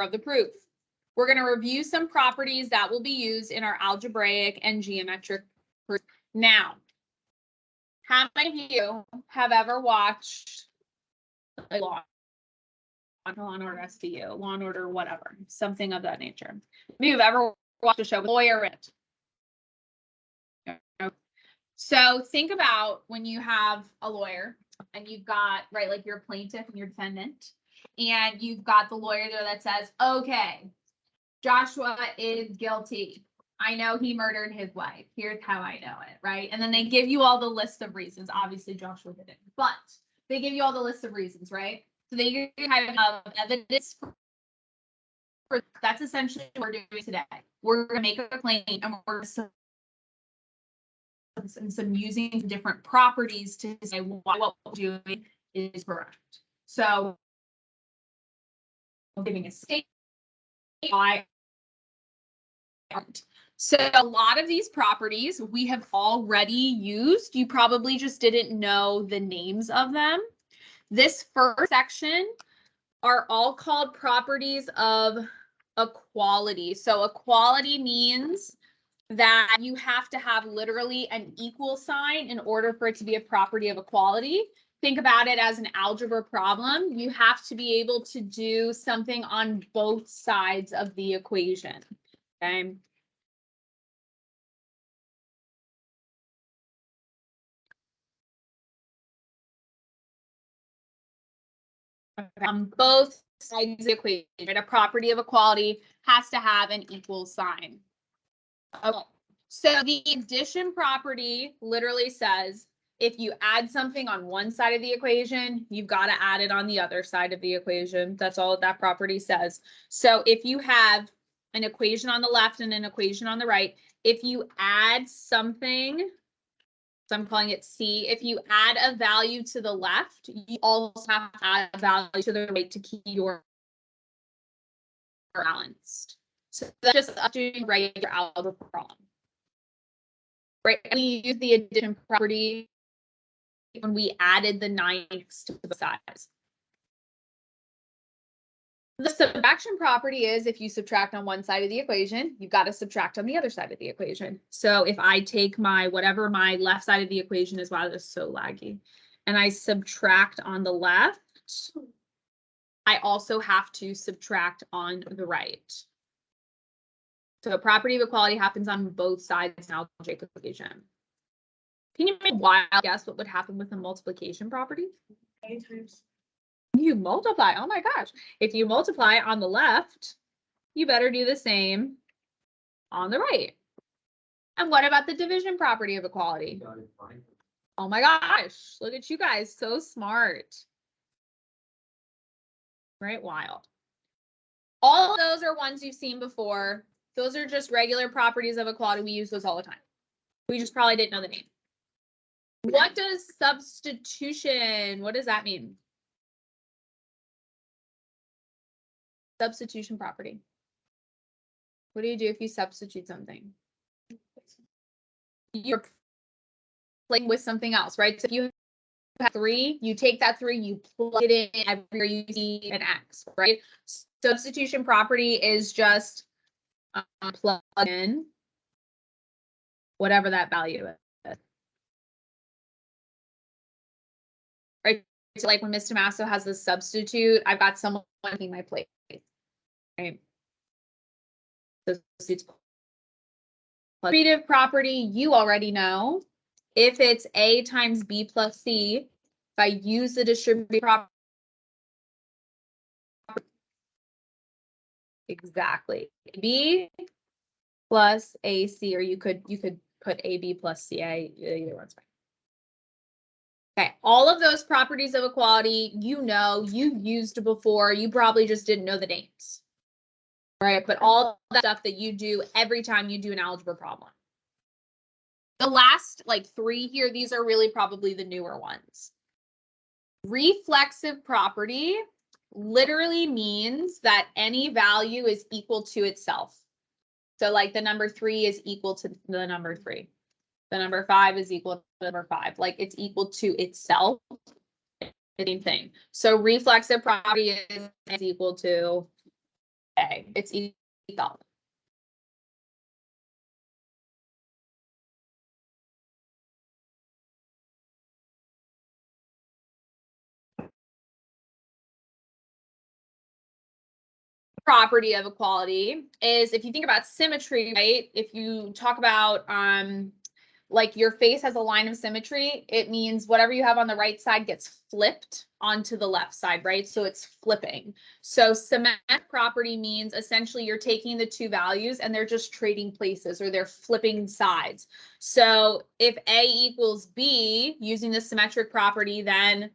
of the proof. We're going to review some properties that will be used in our algebraic and geometric proof. Now, how many of you have ever watched Law and Order SVU, Law and Order, whatever, something of that nature? Maybe you've ever watched a show with Lawyer It. So think about when you have a lawyer and you've got, right, like your plaintiff and your defendant, and you've got the lawyer there that says, okay, Joshua is guilty. I know he murdered his wife. Here's how I know it, right? And then they give you all the list of reasons. Obviously, Joshua didn't, but they give you all the list of reasons, right? So they give you kind of evidence for that's essentially what we're doing today. We're going to make a claim and we're some using different properties to say why what we're doing is correct. So giving a statement why aren't. So a lot of these properties we have already used. You probably just didn't know the names of them. This first section are all called properties of equality. So equality means that you have to have literally an equal sign in order for it to be a property of equality. Think about it as an algebra problem. You have to be able to do something on both sides of the equation. Okay. On both sides of the equation, a property of equality has to have an equal sign. Okay. So the addition property literally says if you add something on one side of the equation, you've got to add it on the other side of the equation. That's all that property says. So if you have an equation on the left and an equation on the right, if you add something, so I'm calling it C, if you add a value to the left, you also have to add a value to the right to keep your balanced. So that's just doing regular algebra problem. Right, and we use the addition property when we added the 9x to the sides. The subtraction property is if you subtract on one side of the equation, you've got to subtract on the other side of the equation. So if I take my whatever my left side of the equation is, wow, this is so laggy, and I subtract on the left, I also have to subtract on the right. So a property of equality happens on both sides in algebraic equation. Can you make a wild guess what would happen with the multiplication property? A times. You multiply. Oh my gosh. If you multiply on the left, you better do the same on the right. And what about the division property of equality? Oh my gosh. Look at you guys. So smart. Right? Wild. All of those are ones you've seen before. Those are just regular properties of equality. We use those all the time. We just probably didn't know the name. What does substitution, what does that mean? Substitution property. What do you do if you substitute something? You're playing with something else, right? So if you have 3, you take that 3, you plug it in everywhere you see an X, right? Substitution property is just plug in whatever that value is. Right? So like when Ms. Tomaso has the substitute, I've got someone taking my plate. Right? Distributive property, you already know. If it's A times B plus C, if I use the distributive property, exactly, B plus AC, or you could put AB plus CA, either one's fine. Okay, all of those properties of equality, you know, you've used before, you probably just didn't know the names. Right, but all that stuff that you do every time you do an algebra problem. The last like 3 here, these are really probably the newer ones. Reflexive property literally means that any value is equal to itself. So like the number 3 is equal to the number 3. The number 5 is equal to the number 5. Like it's equal to itself. Same thing. So reflexive property is equal to A. It's equal. Property of equality is, if you think about symmetry, right? If you talk about like your face has a line of symmetry, it means whatever you have on the right side gets flipped onto the left side, right? So it's flipping. So symmetric property means essentially you're taking the two values and they're just trading places, or they're flipping sides. So if A equals B using the symmetric property, then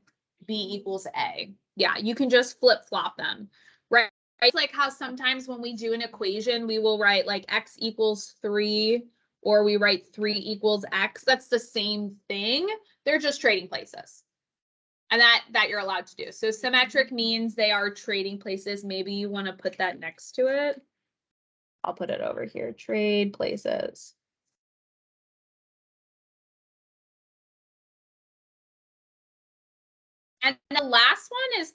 B equals A. Yeah, you can just flip flop them, right? It's like how sometimes when we do an equation, we will write like x equals 3, or we write 3 equals x. That's the same thing. They're just trading places. And that you're allowed to do. So symmetric means they are trading places. Maybe you want to put that next to it. I'll put it over here. Trade places. And the last one is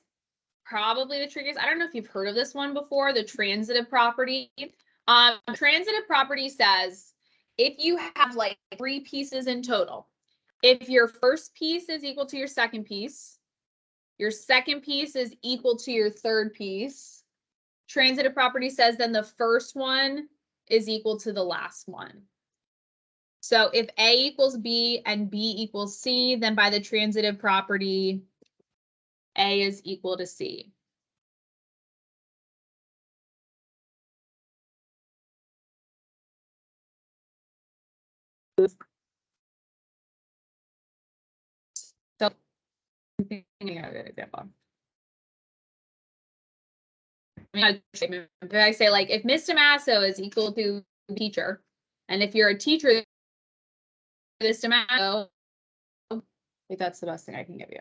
probably the trickiest. I don't know if you've heard of this one before, the transitive property. Transitive property says if you have like 3 pieces in total, if your first piece is equal to your second piece, your second piece is equal to your third piece, transitive property says then the first one is equal to the last one. So if A equals B and B equals C, then by the transitive property, A is equal to C. So example. I say like if Miss Damaso is equal to teacher, and if you're a teacher, Miss Damaso, I think that's the best thing I can give you.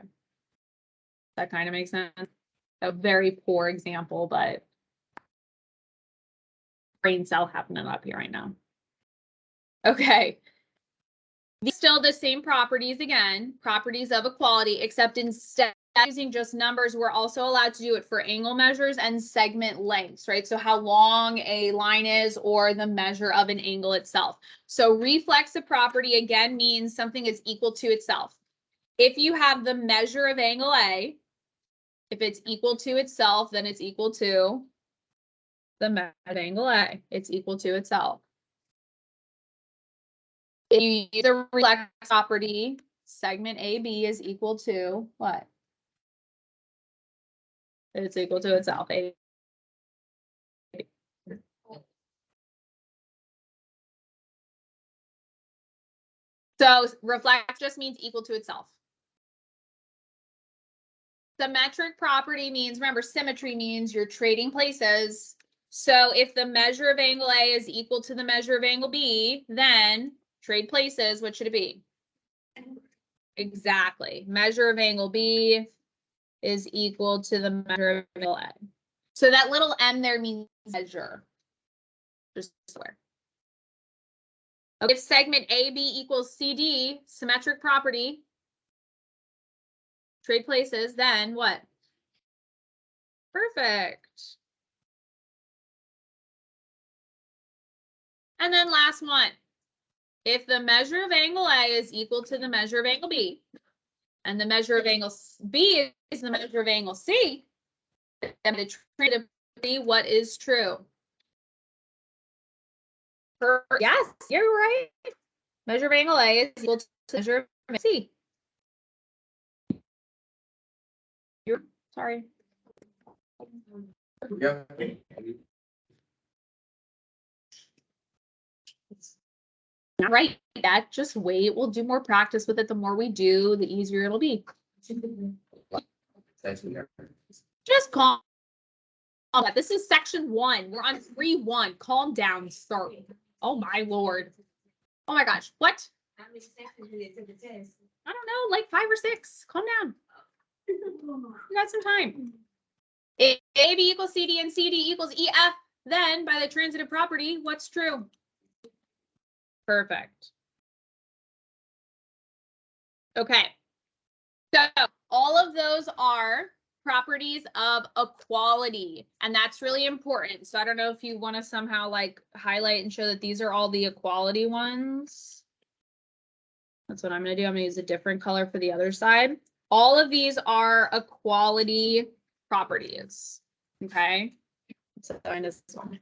That kind of makes sense. A very poor example, but brain cell happening up here right now. Okay. These still the same properties again, properties of equality, except instead of using just numbers, we're also allowed to do it for angle measures and segment lengths, right? So how long a line is, or the measure of an angle itself. So reflexive property again means something is equal to itself. If you have the measure of angle A, if it's equal to itself, then it's equal to the measure of angle A. It's equal to itself. If you use the reflexive property, segment AB is equal to what? It's equal to itself. So reflect just means equal to itself. Symmetric property means, remember, symmetry means you're trading places. So if the measure of angle A is equal to the measure of angle B, then trade places, what should it be? Exactly. Measure of angle B is equal to the measure of angle A. So that little m there means measure. Just where. Okay, if segment AB equals CD, symmetric property, trade places, then what? Perfect. And then last one. If the measure of angle A is equal to the measure of angle B, and the measure of angle B is the measure of angle C, then the transitive property, what is true? Yes, you're right. Measure of angle A is equal to measure of angle C. You're sorry. Yeah. Not right. That just wait. We'll do more practice with it. The more we do, the easier it'll be. Just calm. This is section 1. We're on 3-1. Calm down, sir. Oh my lord. Oh my gosh. What? I don't know, like 5 or 6. Calm down. You got some time. If AB equals CD and CD equals EF, then by the transitive property, what's true? Perfect. Okay. So all of those are properties of equality, and that's really important. So I don't know if you want to somehow like highlight and show that these are all the equality ones. That's what I'm going to do. I'm going to use a different color for the other side. All of these are equality properties. Okay. So find this one.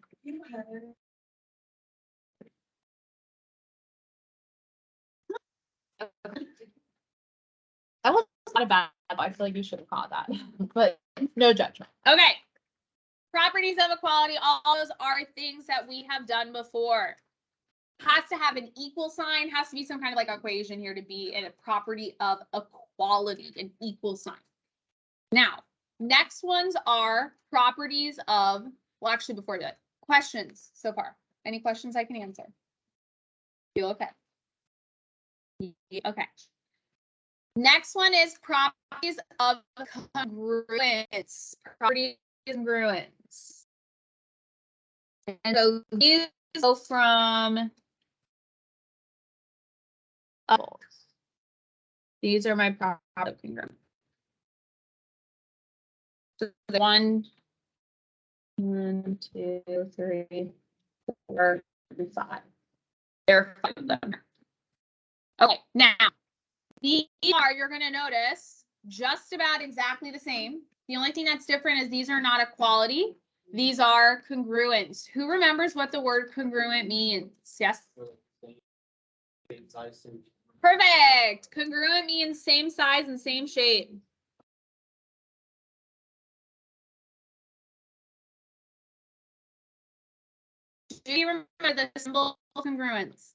That was not a bad. I feel like you should have caught that, but no judgment. Okay. Properties of equality. All those are things that we have done before. Has to have an equal sign. Has to be some kind of like equation here to be a property of equality, an equal sign. Now, next ones are properties of. Well, actually, before that, questions so far. Any questions I can answer? You okay? Okay. Next one is properties of congruence. Properties of congruence. And so these go from these are my properties of congruence. So the 1, 2, 3, 4, 5. There are 5 of them. Okay, now these are, you're going to notice, just about exactly the same. The only thing that's different is these are not equality. These are congruence. Who remembers what the word congruent means? Yes? Perfect. Congruent means same size and same shape. Do you remember the symbol of congruence?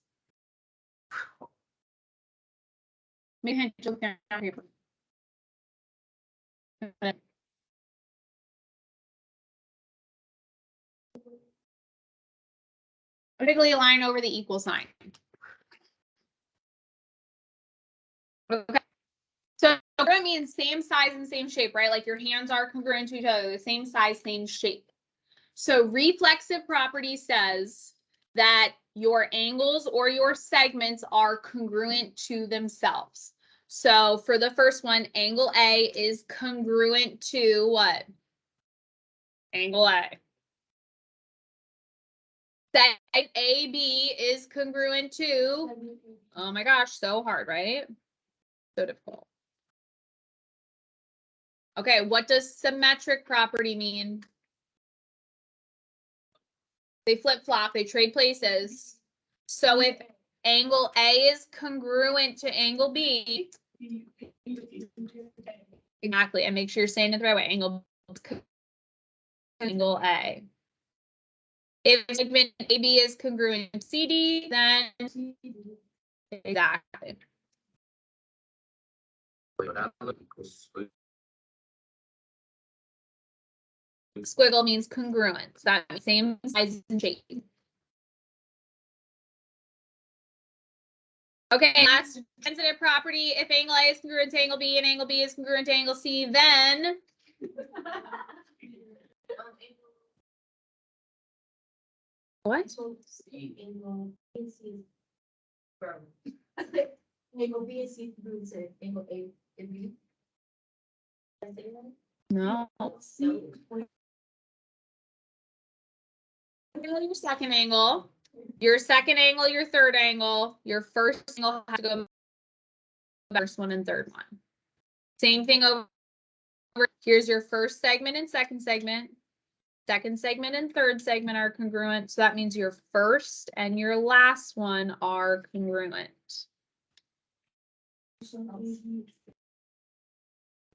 Maybe I look down here. Particularly a line over the equal sign. Okay. So congruent means same size and same shape, right? Like your hands are congruent to each other, the same size, same shape. So reflexive property says that your angles or your segments are congruent to themselves. So for the first one, angle A is congruent to what? Angle A. Side AB is congruent to, oh my gosh, so hard, right? So difficult. Okay, what does symmetric property mean? They flip-flop, they trade places. So if angle A is congruent to angle B, exactly, and make sure you're saying it the right way, angle A. If segment AB is congruent to CD, then exactly. Squiggle means congruence, that same size and shape. Okay, last sensitive property, if angle A is congruent to angle B and angle B is congruent to angle C, then what? Angle B is congruent to angle A and B. No. Your second angle, your third angle, your first angle has to go first one and third one. Same thing over. Here's your first segment and second segment. Second segment and third segment are congruent. So that means your first and your last one are congruent.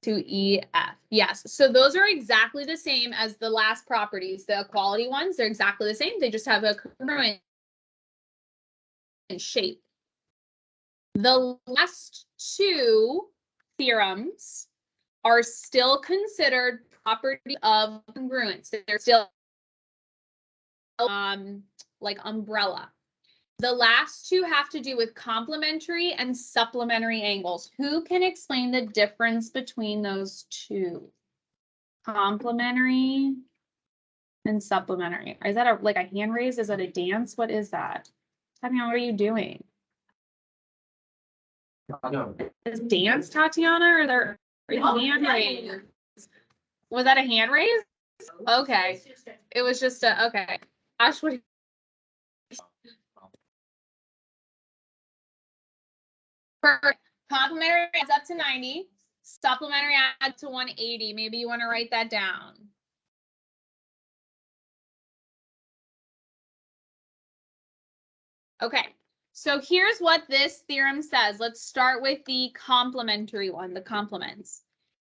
To EF. Yes. So those are exactly the same as the last properties. The equality ones, they're exactly the same. They just have a congruent shape. The last two theorems are still considered property of congruence. They're still like umbrella. The last two have to do with complementary and supplementary angles. Who can explain the difference between those two? Complementary and supplementary. Is that like a hand raise? Is that a dance? What is that? Tatiana, what are you doing? No. Is dance, Tatiana, or there hand raise? Was that a hand raise? Okay. It was just a, okay. Ash, what? For complimentary adds up to 90, supplementary adds to 180. Maybe you want to write that down. Okay, so here's what this theorem says. Let's start with the complementary one, the complements.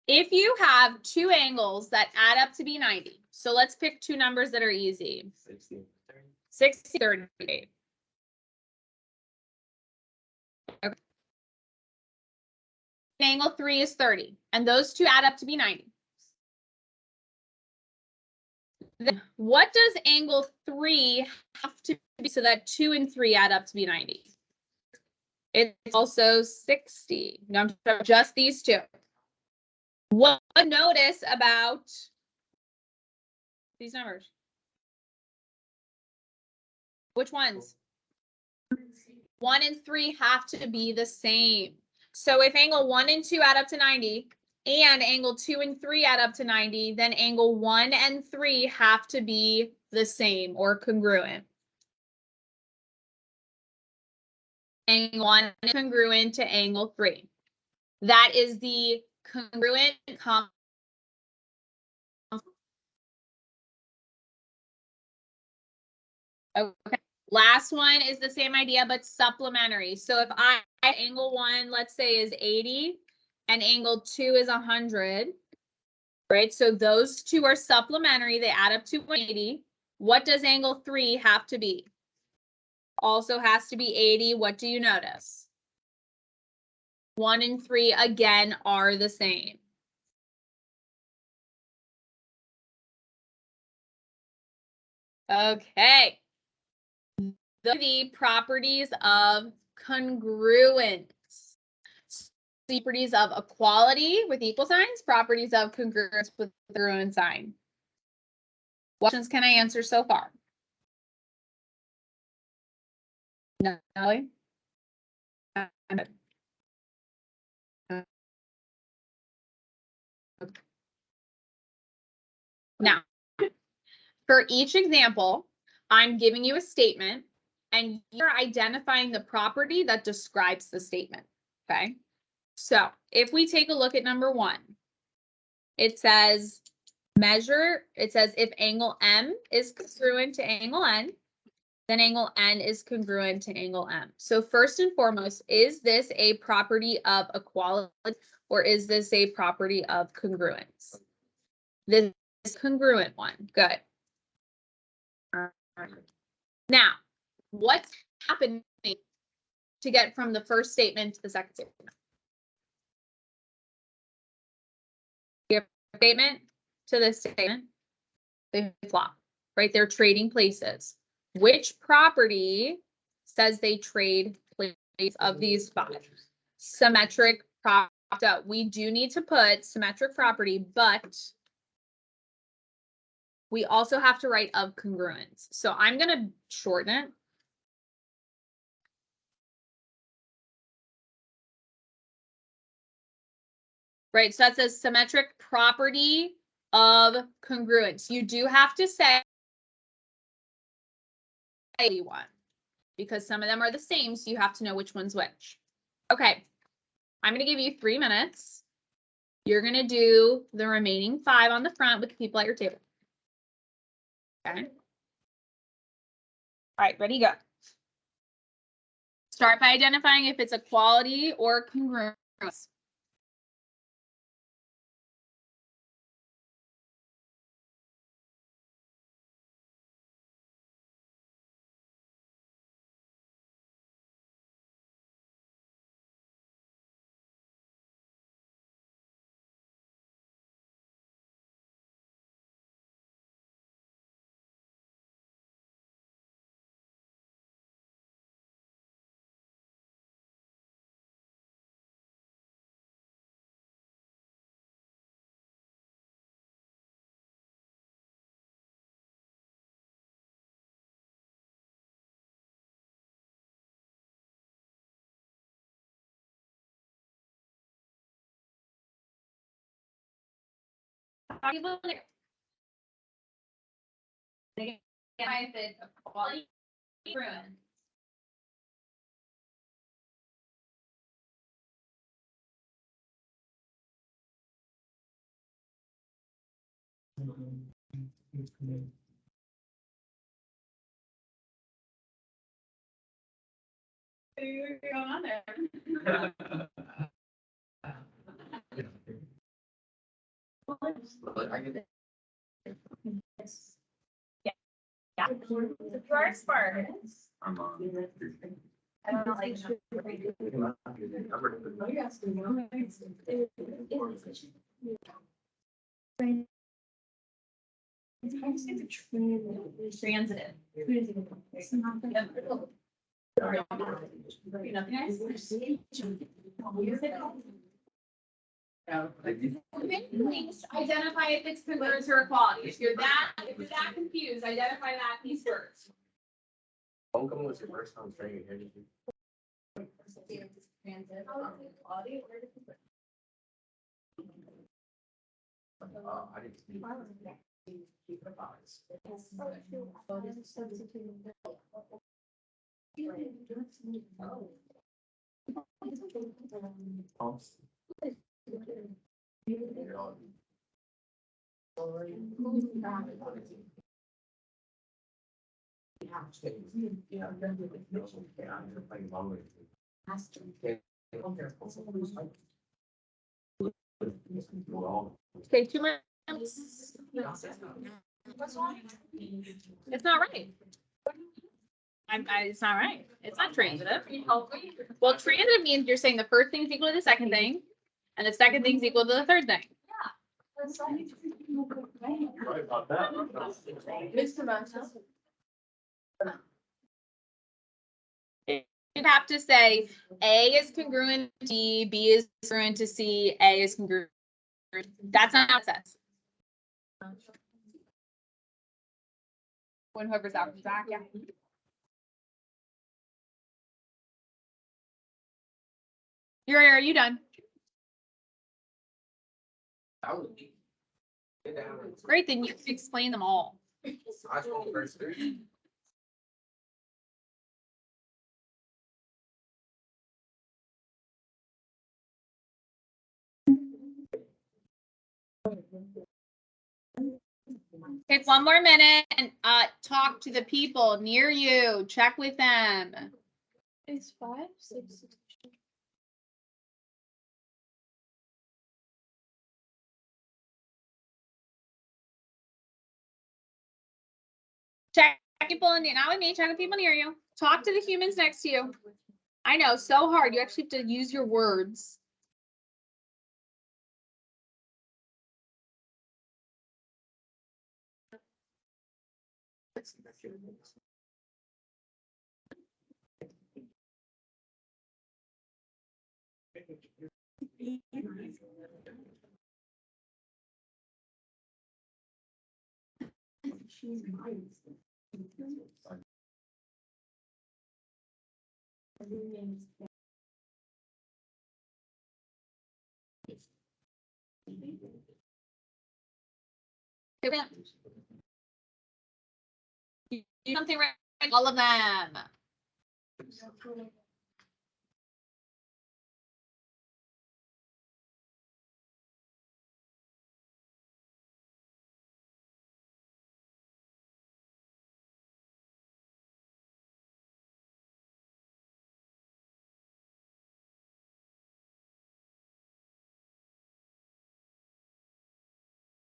If you have two angles that add up to be 90, so let's pick two numbers that are easy. 60, 30. Okay. Angle 3 is 30, and those two add up to be 90. Then what does angle 3 have to be so that 2 and 3 add up to be 90? It's also 60. Now I'm talking about just these two. What notice about these numbers? Which ones? 1 and 3 have to be the same. So if angle 1 and 2 add up to 90 and angle 2 and 3 add up to 90, then angle 1 and 3 have to be the same or congruent. Angle 1 is congruent to angle 3. That is the congruent Okay. Last one is the same idea, but supplementary. So if angle 1, let's say, is 80 and angle 2 is 100, right? So those two are supplementary. They add up to 180. What does angle 3 have to be? Also has to be 80. What do you notice? 1 and 3 again are the same. Okay. The properties of congruence. Properties of equality with equal signs, properties of congruence with the congruent sign. What questions can I answer so far? No. Now, for each example, I'm giving you a statement and you're identifying the property that describes the statement, okay? So if we take a look at number 1, it says if angle M is congruent to angle N, then angle N is congruent to angle M. So first and foremost, is this a property of equality or is this a property of congruence? This is congruent one. Good. Now, what's happening to get from the first statement to the second statement? Your statement to this statement, they flop, right? They're trading places. Which property says they trade places of these 5? Symmetric property. We do need to put symmetric property, but we also have to write of congruence. So I'm going to shorten it. Right, so that says symmetric property of congruence. You do have to say one because some of them are the same, so you have to know which one's which. Okay, I'm going to give you 3 minutes. You're going to do the remaining 5 on the front with the people at your table. Okay. All right, ready, go. Start by identifying if it's equality or congruence. People there. They identify if it's a quality ruin. What's going on there? Yeah. The first part. I'm on. I don't know, like. Transitive. Identify if it's congruence or equality. If you're that confused, identify that piece first. Welcome was your first time training anything. I didn't see. Okay, 2 minutes. It's not right. It's not right. It's not transitive. Well, transitive means you're saying the first thing is equal to the second thing, and the second thing is equal to the third thing. Right about that. You'd have to say A is congruent to D, B is congruent to C, A is congruent. That's not how it says. When whoever's out comes back, yeah. Are you done? That was. Great, then you can explain them all. I spoke first. Take 1 more minute and talk to the people near you. Check with them. It's 5, 6. Check people in not with me, check with people near you. Talk to the humans next to you. I know, so hard. You actually have to use your words. Do something right, all of them.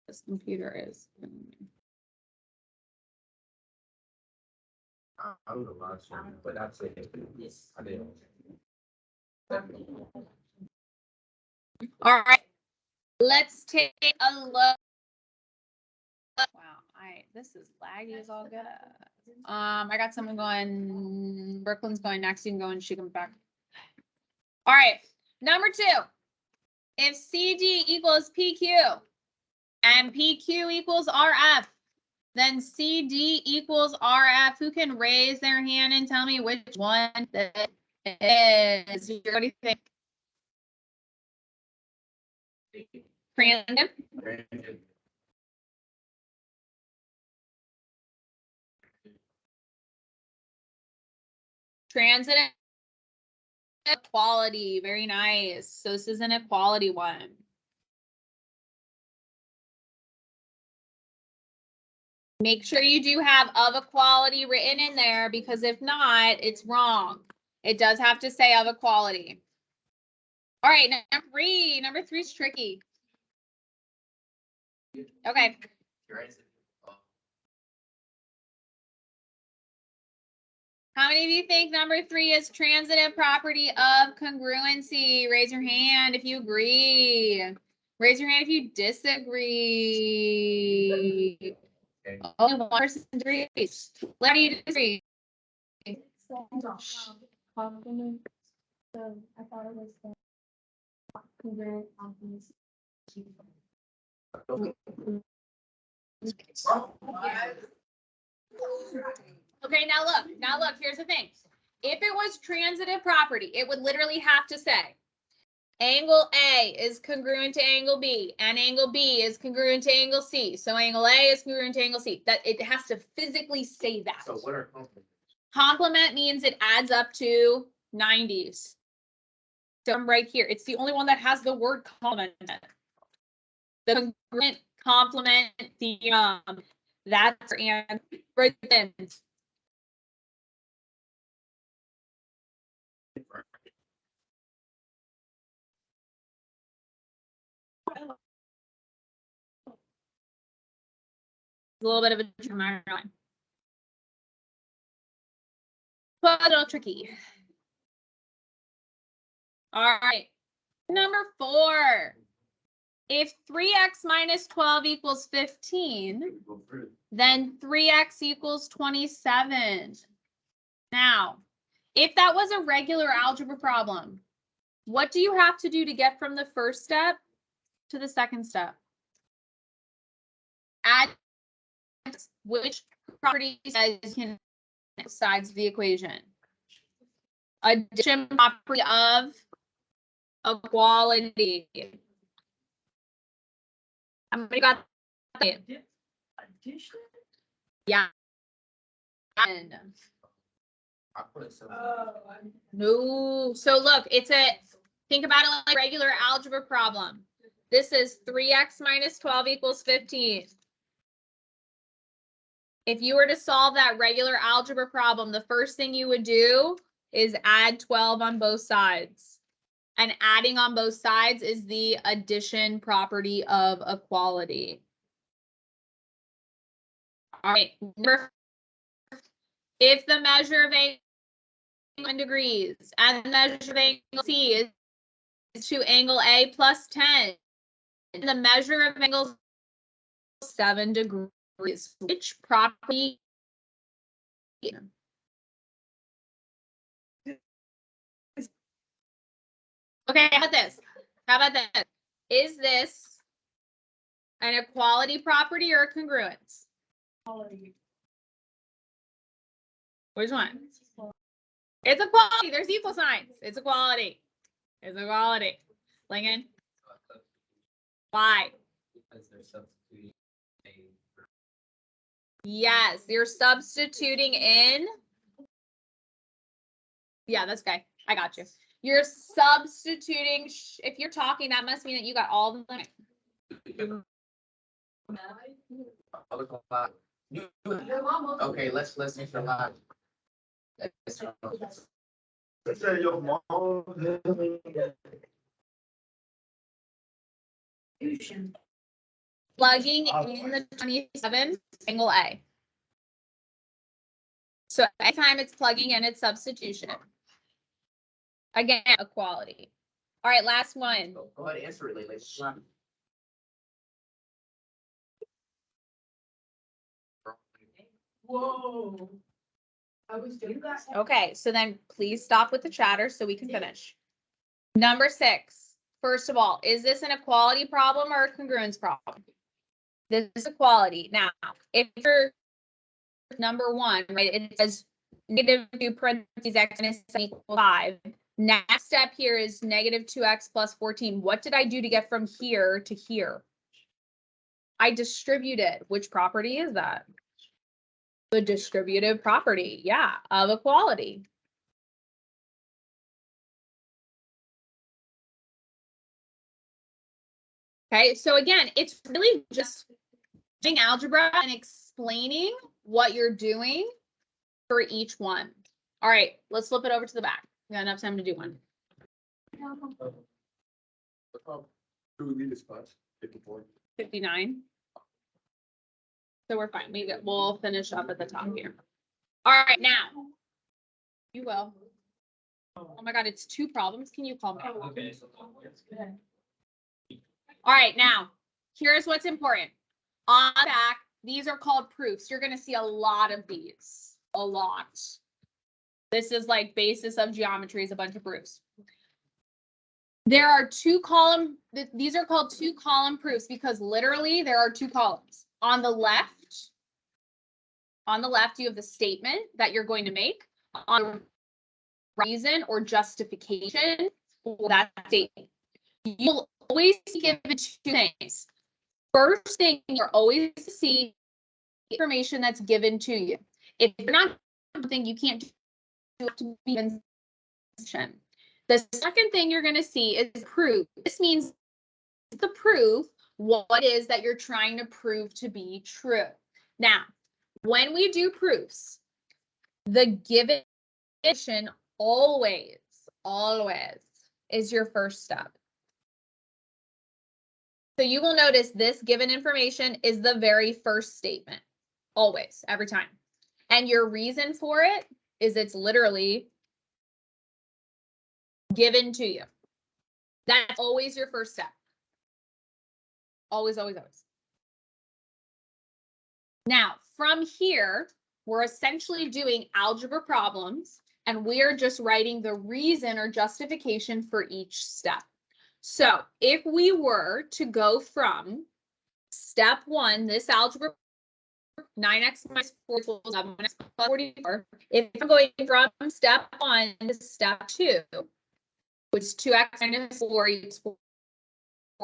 This computer is. I don't know last one, but that's it. I didn't. All right, let's take a look. Wow, this is laggy as all get. I got someone going. Brooklyn's going next. You can go and she comes back. All right, number 2. If CD equals PQ and PQ equals RF, then CD equals RF. Who can raise their hand and tell me which one that is? What do you think? Brandon? Transitive equality, very nice. So this is an equality one. Make sure you do have of equality written in there, because if not, it's wrong. It does have to say of equality. All right, number three is tricky. Okay. How many of you think number 3 is transitive property of congruency? Raise your hand if you agree. Raise your hand if you disagree. Only one person agrees. Let me disagree. Complement. So I thought it was the congruent complements. Okay, now look, here's the thing. If it was transitive property, it would literally have to say angle A is congruent to angle B, and angle B is congruent to angle C. So angle A is congruent to angle C. That it has to physically say that. So what are complements? Complement means it adds up to 90s. So I'm right here. It's the only one that has the word complement in it. The congruent complement theorem. That's our answer for this. A little bit of a dramatic one. But a little tricky. All right. Number 4. If 3x minus 12 equals 15, then 3x equals 27. Now, if that was a regular algebra problem, what do you have to do to get from the first step to the second step? Add which property says you can sides of the equation. Addition property of equality. I'm gonna got that. Addition? Yeah. I put some. No. So look, think about it like a regular algebra problem. This is 3x minus 12 equals 15. If you were to solve that regular algebra problem, the first thing you would do is add 12 on both sides. And adding on both sides is the addition property of equality. All right. If the measure of angle 1 degrees and the measure of angle C is to angle A plus 10, and the measure of angle 7 degrees, which property? Okay, how about this? How about this? Is this an equality property or a congruence? Which one? It's equality. There's equal signs. It's equality. It's equality. Lincoln? Why? Because they're substituting a. Yes, you're substituting in. Yeah, that's okay. I got you. You're substituting. If you're talking, that must mean that you got all the. Okay, let's use the logic. Plugging in the 27 angle A. So anytime it's plugging in, it's substitution. Again, equality. All right, last one. Go ahead, answer it, ladies. Whoa. I was doing that. Okay, so then please stop with the chatter so we can finish. Number 6. First of all, is this an equality problem or a congruence problem? This is equality. Now, if you're number 1, right, it says -2 parentheses x minus 7 equals 5. Next step here is -2x plus 14. What did I do to get from here to here? I distributed. Which property is that? The distributive property, yeah, of equality. Okay, so again, it's really just doing algebra and explaining what you're doing for each one. All right, let's flip it over to the back. We got enough time to do one. Do we need this class? 54. 59. So we're fine. We'll finish up at the top here. All right, now. You will. Oh my God, it's 2 problems. Can you call me? Okay. All right, now, here's what's important. On the back, these are called proofs. You're going to see a lot of these. A lot. This is like basis of geometry is a bunch of proofs. There are 2 column, these are called 2 column proofs because literally there are 2 columns. On the left, you have the statement that you're going to make. On the reason or justification for that statement. You'll always be given 2 things. First thing, you're always to see information that's given to you. If you're not something you can't do to be in. The second thing you're going to see is proof. This means the proof what it is that you're trying to prove to be true. Now, when we do proofs, the given information always is your first step. So you will notice this given information is the very first statement, always, every time. And your reason for it is it's literally given to you. That's always your first step. Always, always, always. Now, from here, we're essentially doing algebra problems, and we are just writing the reason or justification for each step. So if we were to go from step 1, this algebra, 9x minus 4 equals 7x plus 44. If I'm going from step 1 to step 2, which is 2x minus 4 equals 4,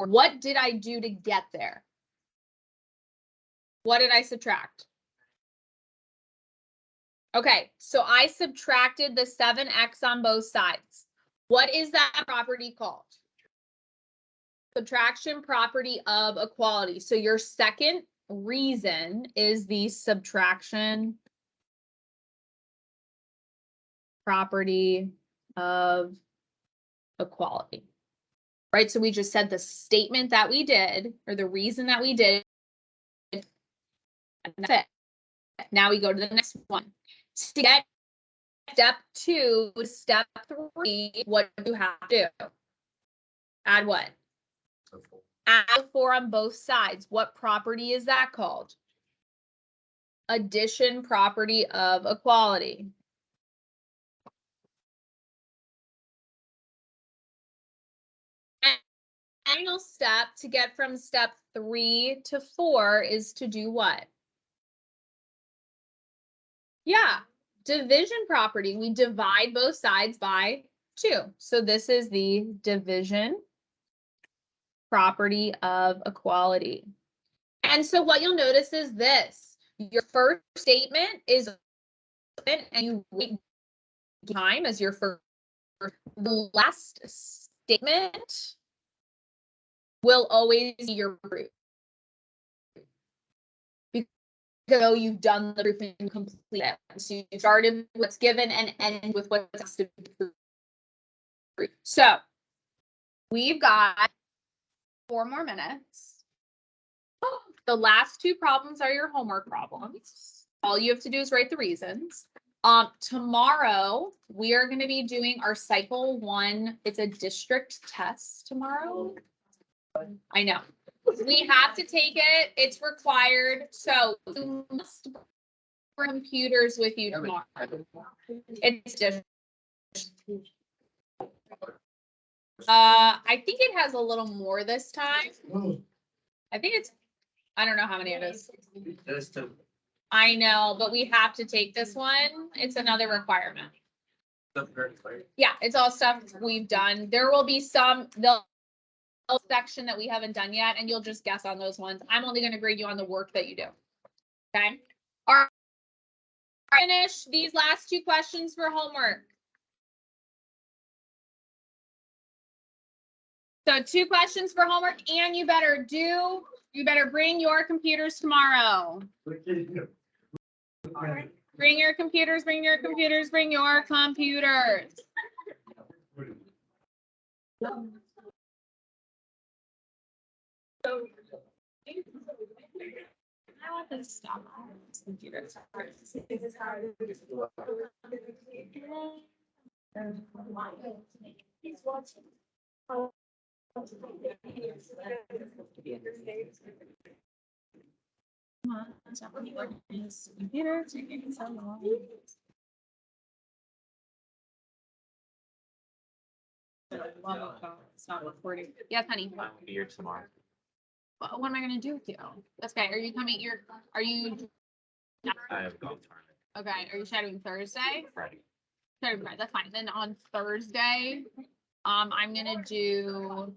what did I do to get there? What did I subtract? Okay, so I subtracted the 7x on both sides. What is that property called? Subtraction property of equality. So your second reason is the subtraction property of equality, right? So we just said the statement that we did, or the reason that we did, and that's it. Now we go to the next one. To get step 2 to step 3, what do you have to do? Add what? Add 4 on both sides. What property is that called? Addition property of equality. Final step to get from step 3 to 4 is to do what? Yeah, division property. We divide both sides by 2. So this is the division property of equality. And so what you'll notice is this. Your first statement is, and you wait time as your first. The last statement will always be your proof. Because you've done the proof and complete it. So you started with what's given and end with what's asked to be proved. So we've got 4 more minutes. The last 2 problems are your homework problems. All you have to do is write the reasons. Tomorrow we are going to be doing our cycle 1. It's a district test tomorrow. I know. We have to take it. It's required. So you must bring computers with you tomorrow. It's just I think it has a little more this time. I think it's, I don't know how many it is. I know, but we have to take this one. It's another requirement. Yeah, it's all stuff we've done. There will be some the section that we haven't done yet, and you'll just guess on those ones. I'm only going to grade you on the work that you do. Okay. All right. Finish these last 2 questions for homework. So 2 questions for homework, and you better bring your computers tomorrow. Bring your computers, bring your computers, bring your computers. I want this to stop on this computer. Come on, it's not really working. His computer taking so long. It's not recording. Yes, honey. I'll be here tomorrow. What am I gonna do with you? That's okay. Are you coming? Are you? I have golf tournament Okay. Are you shadowing Thursday? Friday. Shadowing Friday. That's fine. Then on Thursday, I'm gonna do